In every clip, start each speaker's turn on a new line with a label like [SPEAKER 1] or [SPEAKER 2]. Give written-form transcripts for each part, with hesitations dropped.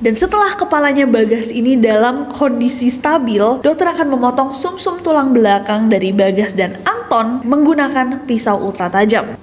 [SPEAKER 1] Dan setelah kepalanya Bagas ini dalam kondisi stabil, dokter akan memotong sumsum tulang belakang dari Bagas dan Anton menggunakan pisau ultra tajam.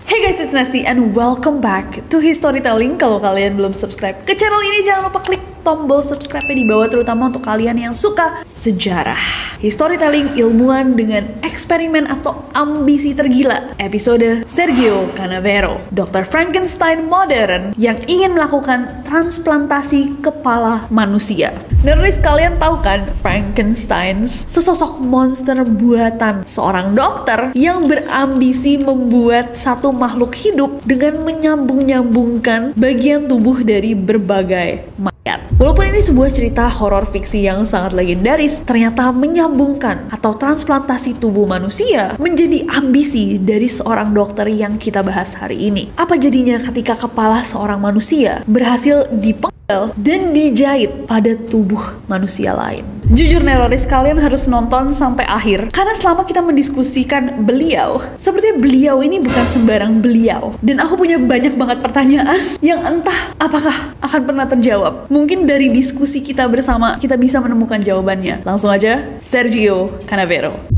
[SPEAKER 1] Hey guys, it's Nasi and welcome back to Historytelling. Kalau kalian belum subscribe ke channel ini, jangan lupa klik tombol subscribe di bawah, terutama untuk kalian yang suka sejarah. Historytelling ilmuwan dengan eksperimen atau ambisi tergila. Episode Sergio Canavero, Dr. Frankenstein modern yang ingin melakukan transplantasi kepala manusia. Neris, kalian tahu kan Frankenstein, sesosok monster buatan seorang dokter yang berambisi membuat satu makhluk hidup dengan menyambung-nyambungkan bagian tubuh dari berbagai mayat. Walaupun ini sebuah cerita horor fiksi yang sangat legendaris, ternyata menyambungkan atau transplantasi tubuh manusia menjadi ambisi dari seorang dokter yang kita bahas hari ini. Apa jadinya ketika kepala seorang manusia berhasil dipenggal dan dijahit pada tubuh manusia lain? Jujur Neroris, kalian harus nonton sampai akhir, karena selama kita mendiskusikan beliau, sepertinya beliau ini bukan sembarang beliau. Dan aku punya banyak banget pertanyaan yang entah apakah akan pernah terjawab. Mungkin dari diskusi kita bersama kita bisa menemukan jawabannya. Langsung aja, Sergio Canavero.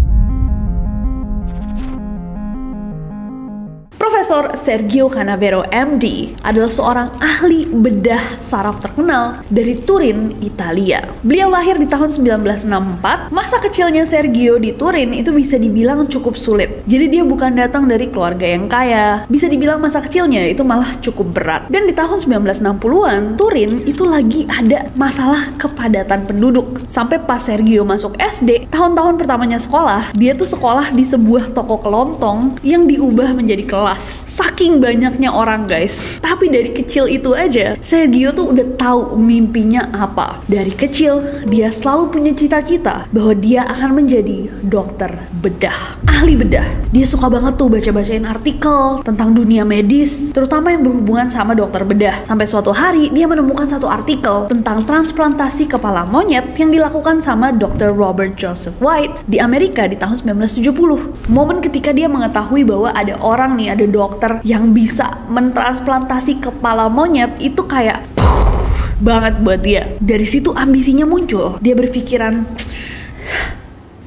[SPEAKER 1] Profesor Sergio Canavero MD adalah seorang ahli bedah saraf terkenal dari Turin, Italia. Beliau lahir di tahun 1964. Masa kecilnya Sergio di Turin itu bisa dibilang cukup sulit. Jadi dia bukan datang dari keluarga yang kaya. Bisa dibilang masa kecilnya itu malah cukup berat. Dan di tahun 1960-an, Turin itu lagi ada masalah kepadatan penduduk. Sampai pas Sergio masuk SD, tahun-tahun pertamanya sekolah, dia tuh sekolah di sebuah toko kelontong yang diubah menjadi kelas. Saking banyaknya orang, guys. Tapi dari kecil itu aja, Sergio tuh udah tahu mimpinya apa. Dari kecil, dia selalu punya cita-cita bahwa dia akan menjadi dokter bedah, ahli bedah. Dia suka banget tuh baca-bacain artikel tentang dunia medis, terutama yang berhubungan sama dokter bedah. Sampai suatu hari, dia menemukan satu artikel tentang transplantasi kepala monyet yang dilakukan sama Dr. Robert Joseph White di Amerika di tahun 1970. Momen ketika dia mengetahui bahwa ada orang nih, ada dokter yang bisa mentransplantasi kepala monyet, itu kayak banget buat dia. Dari situ ambisinya muncul. Dia berpikiran,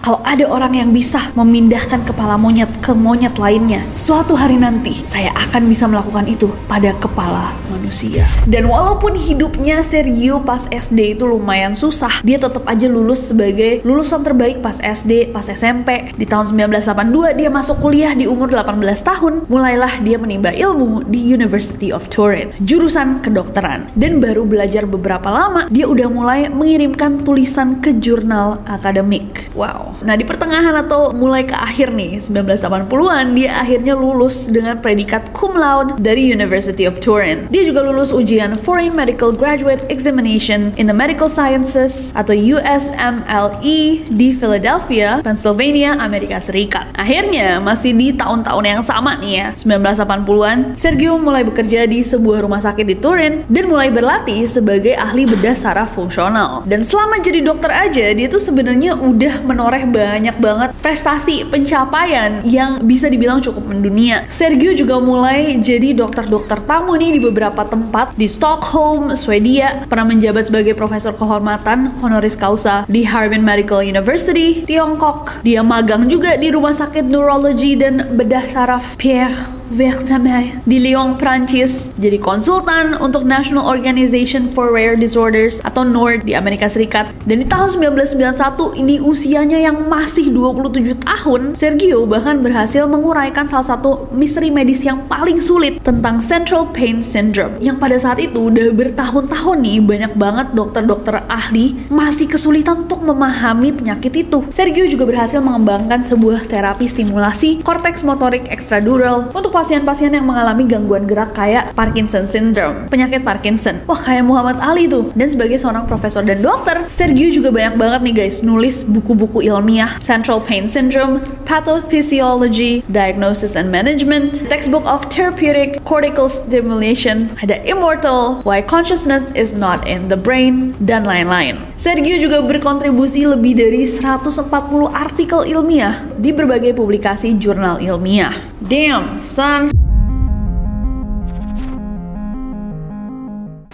[SPEAKER 1] kalau ada orang yang bisa memindahkan kepala monyet ke monyet lainnya, suatu hari nanti saya akan bisa melakukan itu pada kepala manusia. Dan walaupun hidupnya Sergio pas SD itu lumayan susah, dia tetap aja lulus sebagai lulusan terbaik pas SD, pas SMP. Di tahun 1982 dia masuk kuliah di umur 18 tahun. Mulailah dia menimba ilmu di University of Turin, jurusan kedokteran. Dan baru belajar beberapa lama, dia udah mulai mengirimkan tulisan ke jurnal akademik. Wow. Nah, di pertengahan atau mulai ke akhir nih 1980-an, dia akhirnya lulus dengan predikat cum laude dari University of Turin. Dia juga lulus ujian Foreign Medical Graduate Examination in the Medical Sciences atau USMLE di Philadelphia, Pennsylvania, Amerika Serikat. Akhirnya, masih di tahun-tahun yang sama nih ya, 1980-an, Sergio mulai bekerja di sebuah rumah sakit di Turin dan mulai berlatih sebagai ahli bedah saraf fungsional. Dan selama jadi dokter aja, dia tuh sebenarnya udah menoreh banyak banget prestasi pencapaian yang bisa dibilang cukup mendunia. Sergio juga mulai jadi dokter-dokter tamu nih di beberapa tempat di Stockholm, Swedia, pernah menjabat sebagai profesor kehormatan honoris causa di Harbin Medical University, Tiongkok. Dia magang juga di rumah sakit neurologi dan bedah saraf Pierre Vertamay di Lyon, Prancis. Jadi konsultan untuk National Organization for Rare Disorders atau NORD di Amerika Serikat. Dan di tahun 1991, ini usianya yang masih 27 tahun, Sergio bahkan berhasil menguraikan salah satu misteri medis yang paling sulit tentang Central Pain Syndrome. Yang pada saat itu udah bertahun-tahun nih, banyak banget dokter-dokter ahli masih kesulitan untuk memahami penyakit itu. Sergio juga berhasil mengembangkan sebuah terapi stimulasi korteks motorik ekstradural untuk pasien-pasien yang mengalami gangguan gerak kayak Parkinson syndrome, penyakit Parkinson. Wah, kayak Muhammad Ali tuh. Dan sebagai seorang profesor dan dokter, Sergio juga banyak banget nih guys nulis buku-buku ilmiah, Central Pain Syndrome, Pathophysiology, Diagnosis and Management, Textbook of Therapeutic Cortical Stimulation, ada Immortal, Why Consciousness is Not in the Brain, dan lain-lain. Sergio juga berkontribusi lebih dari 140 artikel ilmiah di berbagai publikasi jurnal ilmiah. Damn, son.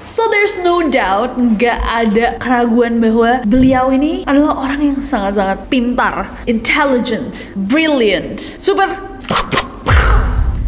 [SPEAKER 1] So there's no doubt, nggak ada keraguan bahwa beliau ini adalah orang yang sangat-sangat pintar, intelligent, brilliant, super.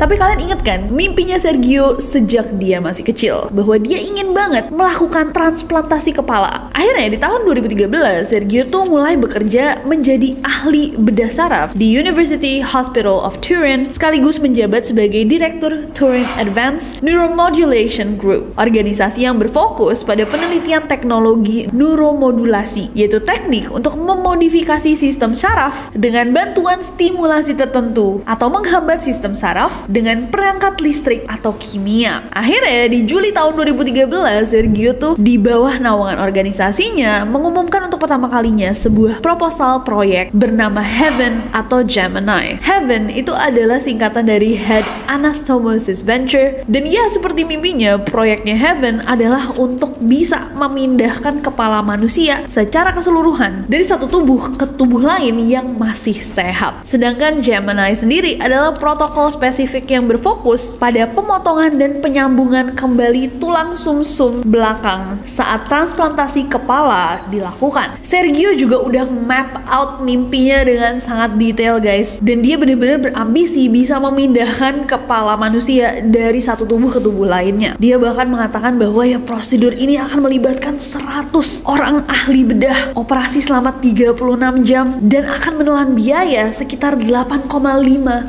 [SPEAKER 1] Tapi kalian inget kan mimpinya Sergio sejak dia masih kecil, bahwa dia ingin banget melakukan transplantasi kepala. Akhirnya di tahun 2013 Sergio tuh mulai bekerja menjadi ahli bedah saraf di University Hospital of Turin, sekaligus menjabat sebagai Direktur Turin Advanced Neuromodulation Group, organisasi yang berfokus pada penelitian teknologi neuromodulasi, yaitu teknik untuk memodifikasi sistem saraf dengan bantuan stimulasi tertentu atau menghambat sistem saraf dengan perangkat listrik atau kimia. Akhirnya di Juli tahun 2013 Sergio tuh di bawah naungan organisasinya mengumumkan untuk pertama kalinya sebuah proposal proyek bernama Heaven atau Gemini. Heaven itu adalah singkatan dari Head Anastomosis Venture, dan ya seperti mimpinya, proyeknya Heaven adalah untuk bisa memindahkan kepala manusia secara keseluruhan dari satu tubuh ke tubuh lain yang masih sehat. Sedangkan Gemini sendiri adalah protokol spesifik yang berfokus pada pemotongan dan penyambungan kembali tulang sumsum belakang saat transplantasi kepala dilakukan. Sergio juga udah map out mimpinya dengan sangat detail guys, dan dia benar-benar berambisi bisa memindahkan kepala manusia dari satu tubuh ke tubuh lainnya. Dia bahkan mengatakan bahwa ya prosedur ini akan melibatkan 100 orang ahli bedah, operasi selama 36 jam, dan akan menelan biaya sekitar 8,5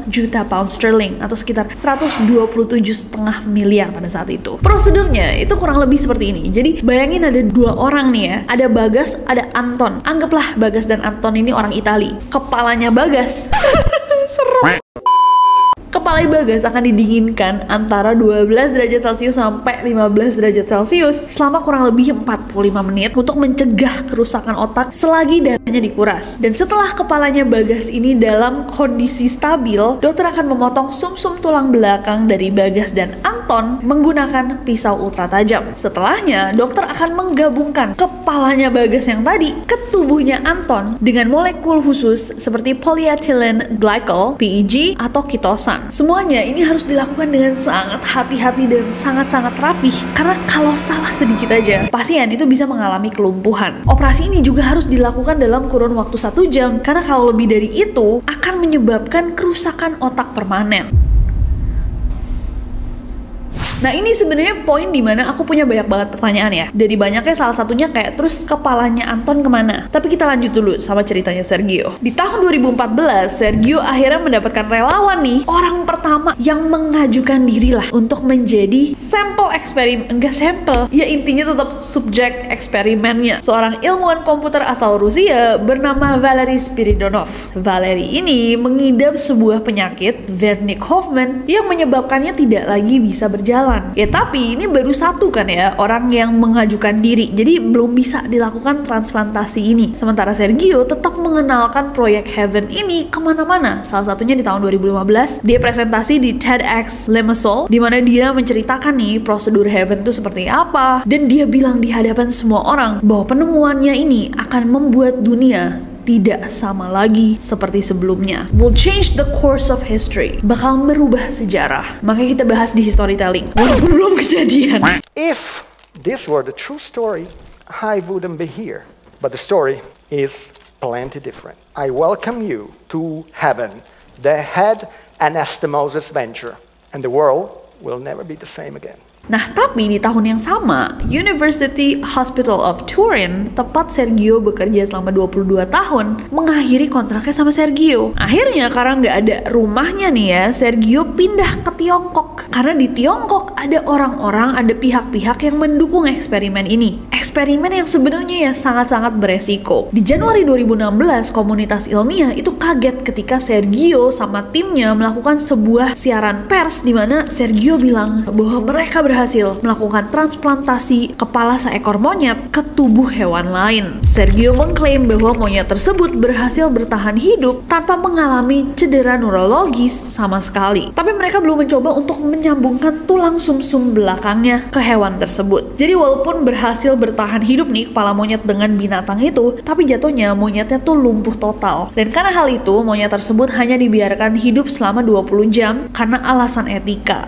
[SPEAKER 1] juta pound sterling atau sekitar 127,5 miliar pada saat itu. Prosedurnya itu kurang lebih seperti ini. Jadi bayangin ada dua orang nih ya, ada Bagas, ada Anton. Anggaplah Bagas dan Anton ini orang Itali. Kepalanya Bagas serem. Kepala Bagas akan didinginkan antara 12 derajat Celcius sampai 15 derajat Celcius selama kurang lebih 45 menit untuk mencegah kerusakan otak selagi darahnya dikuras. Dan setelah kepalanya Bagas ini dalam kondisi stabil, dokter akan memotong sumsum tulang belakang dari Bagas dan Anton menggunakan pisau ultra tajam. Setelahnya, dokter akan menggabungkan kepalanya Bagas yang tadi ke tubuhnya Anton dengan molekul khusus seperti polyethylene glycol, PEG, atau kitosan. Semuanya ini harus dilakukan dengan sangat hati-hati dan sangat-sangat rapih, karena kalau salah sedikit aja, pasien itu bisa mengalami kelumpuhan. Operasi ini juga harus dilakukan dalam kurun waktu 1 jam, karena kalau lebih dari itu akan menyebabkan kerusakan otak permanen. Nah ini sebenarnya poin dimana aku punya banyak banget pertanyaan ya. Dari banyaknya salah satunya kayak terus kepalanya Anton kemana? Tapi kita lanjut dulu sama ceritanya Sergio. Di tahun 2014 Sergio akhirnya mendapatkan relawan nih, orang pertama yang mengajukan diri lah untuk menjadi sampel eksperimen. Enggak sampel, ya intinya tetap subjek eksperimennya. Seorang ilmuwan komputer asal Rusia bernama Valery Spiridonov. Valery ini mengidap sebuah penyakit Wernicke-Hoffmann yang menyebabkannya tidak lagi bisa berjalan. Ya tapi ini baru satu kan ya orang yang mengajukan diri, jadi belum bisa dilakukan transplantasi ini. Sementara Sergio tetap mengenalkan proyek Heaven ini kemana-mana. Salah satunya di tahun 2015 dia presentasi di TEDx Limassol, di mana dia menceritakan nih prosedur Heaven itu seperti apa, dan dia bilang di hadapan semua orang bahwa penemuannya ini akan membuat dunia tidak sama lagi seperti sebelumnya. Will change the course of history. Bakal merubah sejarah. Makanya kita bahas di storytelling. Walaupun belum kejadian.
[SPEAKER 2] If this were the true story, I wouldn't be here. But the story is plenty different. I welcome you to Heaven, the Head Anastomosis Venture. And the world will never be the same again.
[SPEAKER 1] Nah, tapi di tahun yang sama, University Hospital of Turin, tempat Sergio bekerja selama 22 tahun, mengakhiri kontraknya sama Sergio. Akhirnya, karena nggak ada rumahnya nih ya, Sergio pindah ke Tiongkok. Karena di Tiongkok ada orang-orang, ada pihak-pihak yang mendukung eksperimen ini. eksperimen yang sebenarnya ya sangat-sangat beresiko. Di Januari 2016, komunitas ilmiah itu kaget ketika Sergio sama timnya melakukan sebuah siaran pers di mana Sergio bilang bahwa mereka berhasil melakukan transplantasi kepala seekor monyet ke tubuh hewan lain. Sergio mengklaim bahwa monyet tersebut berhasil bertahan hidup tanpa mengalami cedera neurologis sama sekali. Tapi mereka belum mencoba untuk menyambungkan tulang sumsum belakangnya ke hewan tersebut. Jadi walaupun berhasil bertahan hidup nih kepala monyet dengan binatang itu, tapi jatuhnya monyetnya tuh lumpuh total. Dan karena hal itu, monyet tersebut hanya dibiarkan hidup selama 20 jam karena alasan etika.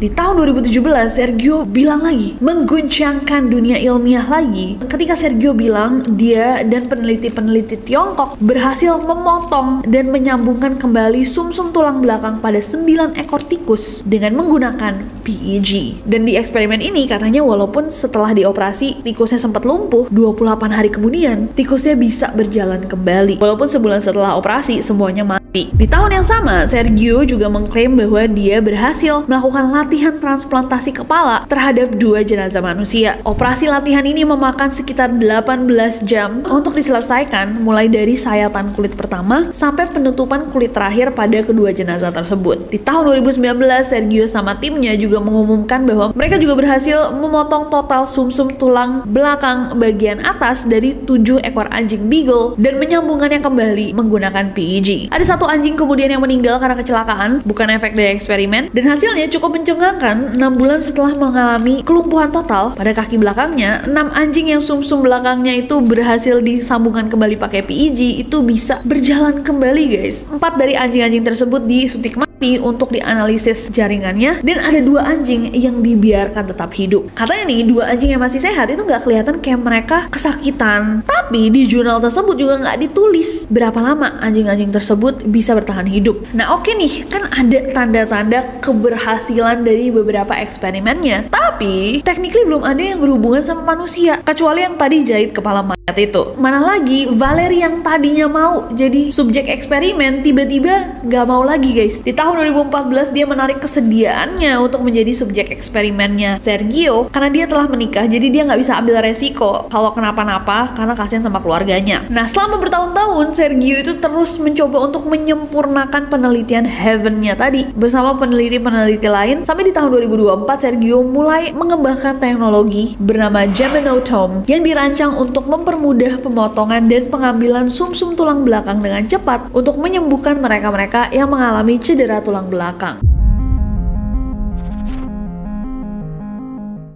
[SPEAKER 1] Di tahun 2017, Sergio bilang lagi, mengguncangkan dunia ilmiah lagi, ketika Sergio bilang dia dan peneliti-peneliti Tiongkok berhasil memotong dan menyambungkan kembali sumsum tulang belakang pada 9 ekor tikus dengan menggunakan PEG. Dan di eksperimen ini katanya walaupun setelah dioperasi tikusnya sempat lumpuh, 28 hari kemudian tikusnya bisa berjalan kembali. Walaupun sebulan setelah operasi semuanya mati. Di tahun yang sama, Sergio juga mengklaim bahwa dia berhasil melakukan latihan transplantasi kepala terhadap 2 jenazah manusia. Operasi latihan ini memakan sekitar 18 jam untuk diselesaikan, mulai dari sayatan kulit pertama sampai penutupan kulit terakhir pada kedua jenazah tersebut. Di tahun 2019, Sergio sama timnya juga mengumumkan bahwa mereka juga berhasil memotong total sumsum tulang belakang bagian atas dari 7 ekor anjing beagle dan menyambungkannya kembali menggunakan PEG. Ada 1 anjing kemudian yang meninggal karena kecelakaan, bukan efek dari eksperimen, dan hasilnya cukup mencengangkan. 6 bulan setelah mengalami kelumpuhan total pada kaki belakangnya, 6 anjing yang sumsum belakangnya itu berhasil disambungkan kembali pakai PEG itu bisa berjalan kembali guys. 4 dari anjing-anjing tersebut disuntik mati untuk dianalisis jaringannya, dan ada 2 anjing yang dibiarkan tetap hidup. Katanya nih 2 anjing yang masih sehat itu nggak kelihatan kayak mereka kesakitan, tapi di jurnal tersebut juga nggak ditulis berapa lama anjing-anjing tersebut bisa bertahan hidup. Nah oke nih, kan ada tanda-tanda keberhasilan dari beberapa eksperimennya, tapi technically belum ada yang berhubungan sama manusia, kecuali yang tadi jahit kepala mayat itu. Mana lagi Valerie yang tadinya mau jadi subjek eksperimen tiba-tiba nggak mau lagi guys. Di tahun 2014 dia menarik kesediaannya untuk menjadi subjek eksperimennya Sergio karena dia telah menikah, jadi dia nggak bisa ambil resiko kalau kenapa-napa karena kasihan sama keluarganya. Nah selama bertahun-tahun Sergio itu terus mencoba untuk menyempurnakan penelitian Heaven-nya tadi bersama peneliti-peneliti lain, sampai di tahun 2024 Sergio mulai mengembangkan teknologi bernama Geminotome yang dirancang untuk mempermudah pemotongan dan pengambilan sumsum tulang belakang dengan cepat untuk menyembuhkan mereka-mereka yang mengalami cedera tulang belakang.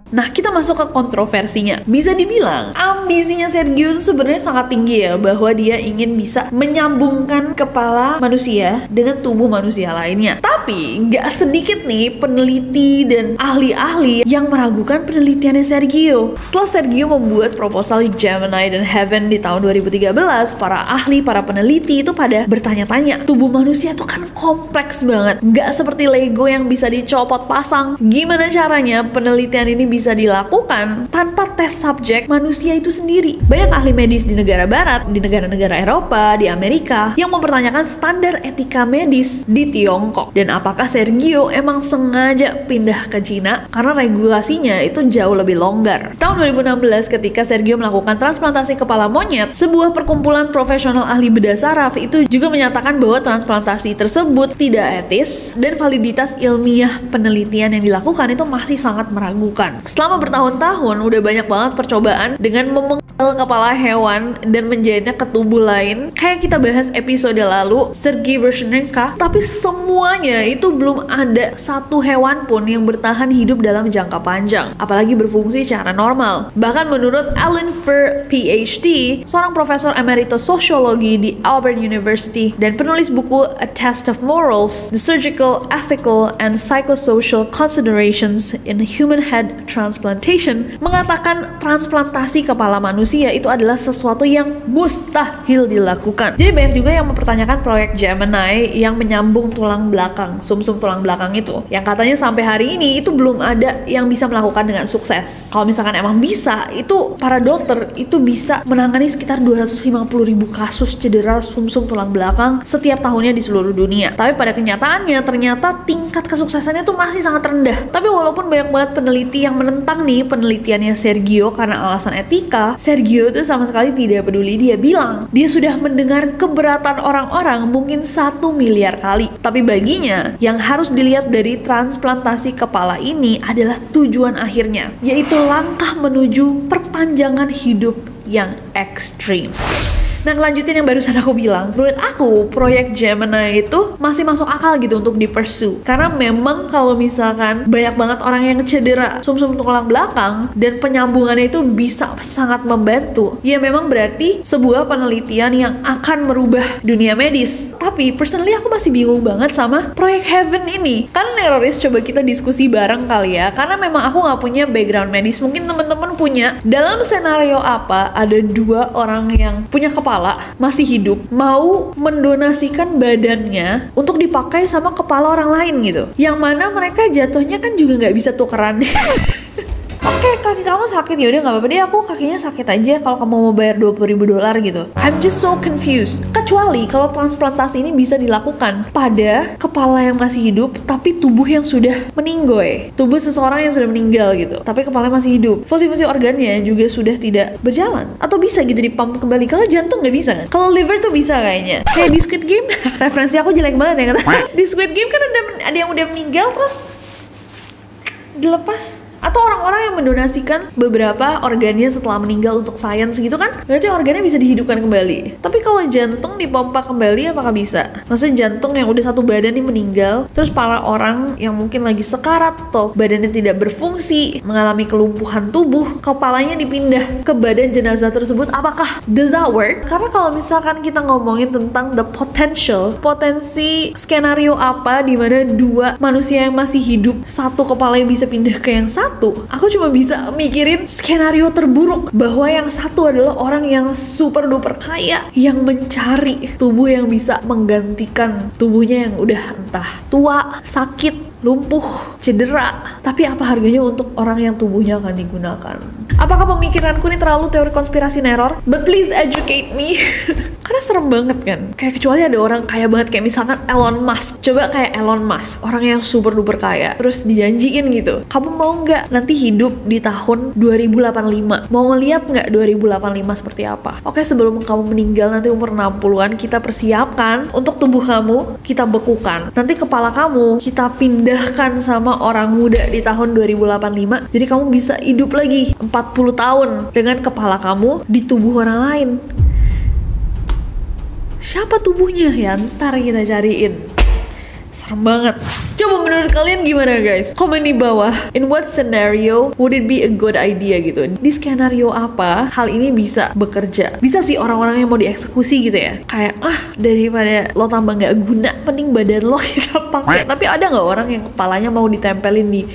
[SPEAKER 1] Nah, kita masuk ke kontroversinya. Bisa dibilang, ambisinya Sergio itu sebenarnya sangat tinggi ya, bahwa dia ingin bisa menyambungkan kepala manusia dengan tubuh manusia lainnya. Tapi, nggak sedikit nih peneliti dan ahli-ahli yang meragukan penelitiannya Sergio. Setelah Sergio membuat proposal Gemini dan Heaven di tahun 2013, para ahli, para peneliti itu pada bertanya-tanya, tubuh manusia itu kan kompleks banget. Nggak seperti Lego yang bisa dicopot pasang. Gimana caranya penelitian ini bisa dilakukan tanpa tes subjek manusia itu sendiri? Banyak ahli medis di negara barat, di negara-negara Eropa, di Amerika yang mempertanyakan standar etika medis di Tiongkok. Dan apakah Sergio emang sengaja pindah ke Cina karena regulasinya itu jauh lebih longgar? Tahun 2016 ketika Sergio melakukan transplantasi kepala monyet, sebuah perkumpulan profesional ahli bedah saraf itu juga menyatakan bahwa transplantasi tersebut tidak etis dan validitas ilmiah penelitian yang dilakukan itu masih sangat meragukan. Selama bertahun-tahun udah banyak banget percobaan dengan memenggal kepala hewan dan menjahitnya ke tubuh lain. Kayak kita bahas episode lalu, Sergei Vershnichenko, tapi semuanya itu belum ada satu hewan pun yang bertahan hidup dalam jangka panjang, apalagi berfungsi secara normal. Bahkan menurut Alan Furr, PhD, seorang profesor emeritus sosiologi di Auburn University dan penulis buku A Test of Morals, The Surgical, Ethical, and Psychosocial Considerations in Human Head Transplantation, mengatakan transplantasi kepala manusia itu adalah sesuatu yang mustahil dilakukan. Jadi banyak juga yang mempertanyakan proyek Gemini yang menyambung tulang belakang, sumsum tulang belakang itu, yang katanya sampai hari ini itu belum ada yang bisa melakukan dengan sukses. Kalau misalkan emang bisa, itu para dokter itu bisa menangani sekitar 250.000 kasus cedera sumsum tulang belakang setiap tahunnya di seluruh dunia. Tapi pada kenyataannya ternyata tingkat kesuksesannya itu masih sangat rendah. Tapi walaupun banyak banget peneliti yang menentang nih penelitiannya Sergio karena alasan etika, Sergio tuh sama sekali tidak peduli. Dia bilang dia sudah mendengar keberatan orang-orang mungkin 1 miliar kali. Tapi baginya yang harus dilihat dari transplantasi kepala ini adalah tujuan akhirnya, yaitu langkah menuju perpanjangan hidup yang ekstrim. Nah, ngelanjutin yang barusan aku bilang, menurut aku proyek Gemini itu masih masuk akal gitu untuk di-pursue. Karena memang kalau misalkan banyak banget orang yang cedera sumsum tulang belakang dan penyambungannya itu bisa sangat membantu, ya memang berarti sebuah penelitian yang akan merubah dunia medis. Tapi personally aku masih bingung banget sama proyek Heaven ini. Karena Neroris, coba kita diskusi bareng kali ya, karena memang aku nggak punya background medis, mungkin teman-teman punya. Dalam senario apa ada 2 orang yang punya kepala masih hidup mau mendonasikan badannya untuk dipakai sama kepala orang lain gitu, yang mana mereka jatuhnya kan juga nggak bisa tukeran. Oke, kaki kamu sakit, yaudah nggak apa-apa deh, aku kakinya sakit aja kalau kamu mau bayar $20.000 gitu. I'm just so confused. Kecuali kalau transplantasi ini bisa dilakukan pada kepala yang masih hidup tapi tubuh yang sudah meninggoy, tubuh seseorang yang sudah meninggal gitu, tapi kepalanya masih hidup, fungsi-fungsi organnya juga sudah tidak berjalan, atau bisa gitu dipump kembali. Kalau jantung nggak bisa kan? Kalau liver tuh bisa kayaknya. Kayak di Squid Game. Referensi aku jelek banget ya kata. Di Squid Game kan ada yang udah meninggal terus dilepas. Atau orang-orang yang mendonasikan beberapa organnya setelah meninggal untuk sains gitu kan, berarti organnya bisa dihidupkan kembali. Tapi kalau jantung dipompa kembali apakah bisa? Maksudnya jantung yang udah satu badan nih meninggal, terus para orang yang mungkin lagi sekarat atau badannya tidak berfungsi, mengalami kelumpuhan tubuh, kepalanya dipindah ke badan jenazah tersebut, apakah does that work? Karena kalau misalkan kita ngomongin tentang the potential, potensi skenario apa di mana 2 manusia yang masih hidup, satu kepalanya bisa pindah ke yang satu, aku cuma bisa mikirin skenario terburuk, bahwa yang satu adalah orang yang super duper kaya yang mencari tubuh yang bisa menggantikan tubuhnya yang udah entah tua, sakit, lumpuh, cedera. Tapi apa harganya untuk orang yang tubuhnya akan digunakan? Apakah pemikiranku ini terlalu teori konspirasi neror? But please educate me. Karena serem banget kan. Kayak kecuali ada orang kaya banget kayak misalkan Elon Musk. Coba kayak Elon Musk, orang yang super duper kaya, terus dijanjiin gitu, kamu mau nggak nanti hidup di tahun 2085? Mau ngeliat nggak 2085 seperti apa? Oke, sebelum kamu meninggal nanti umur 60-an, kita persiapkan untuk tubuh kamu, kita bekukan. Nanti kepala kamu kita pindahkan sama orang muda di tahun 2085. Jadi kamu bisa hidup lagi 40 tahun dengan kepala kamu di tubuh orang lain. Siapa tubuhnya ya? Ntar kita cariin. Serem banget. Coba menurut kalian gimana guys? Komen di bawah. In what scenario would it be a good idea gitu? Di skenario apa hal ini bisa bekerja? Bisa sih orang-orang yang mau dieksekusi gitu ya. Kayak daripada lo tambah nggak guna, mending badan lo kita pakai. Tapi ada nggak orang yang kepalanya mau ditempelin di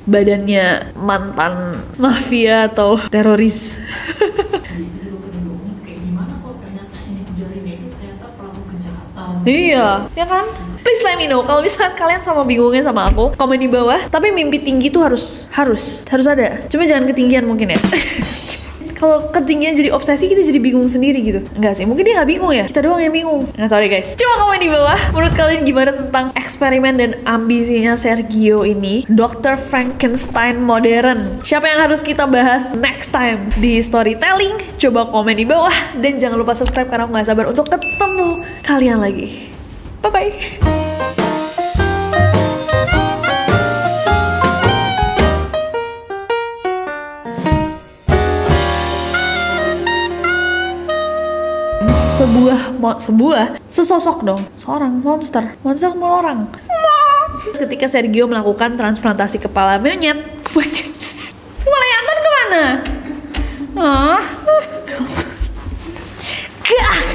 [SPEAKER 1] badannya mantan mafia atau teroris? Iya, ya kan? Please let me know kalau misalkan kalian sama bingungnya sama aku, komen di bawah. Tapi mimpi tinggi tuh harus ada. Cuma jangan ketinggian mungkin ya. Kalau ketinggian jadi obsesi, kita jadi bingung sendiri gitu. Enggak sih, mungkin dia nggak bingung ya, kita doang yang bingung. Nggak tahu deh guys. Coba komen di bawah, menurut kalian gimana tentang eksperimen dan ambisinya Sergio ini, Dr. Frankenstein modern? Siapa yang harus kita bahas next time di storytelling? Coba komen di bawah, dan jangan lupa subscribe karena aku nggak sabar untuk ketemu kalian lagi. Bye-bye. Sesosok dong, seorang monster semua orang. Ketika Sergio melakukan transplantasi kepala monyet, kepala Anton kemana?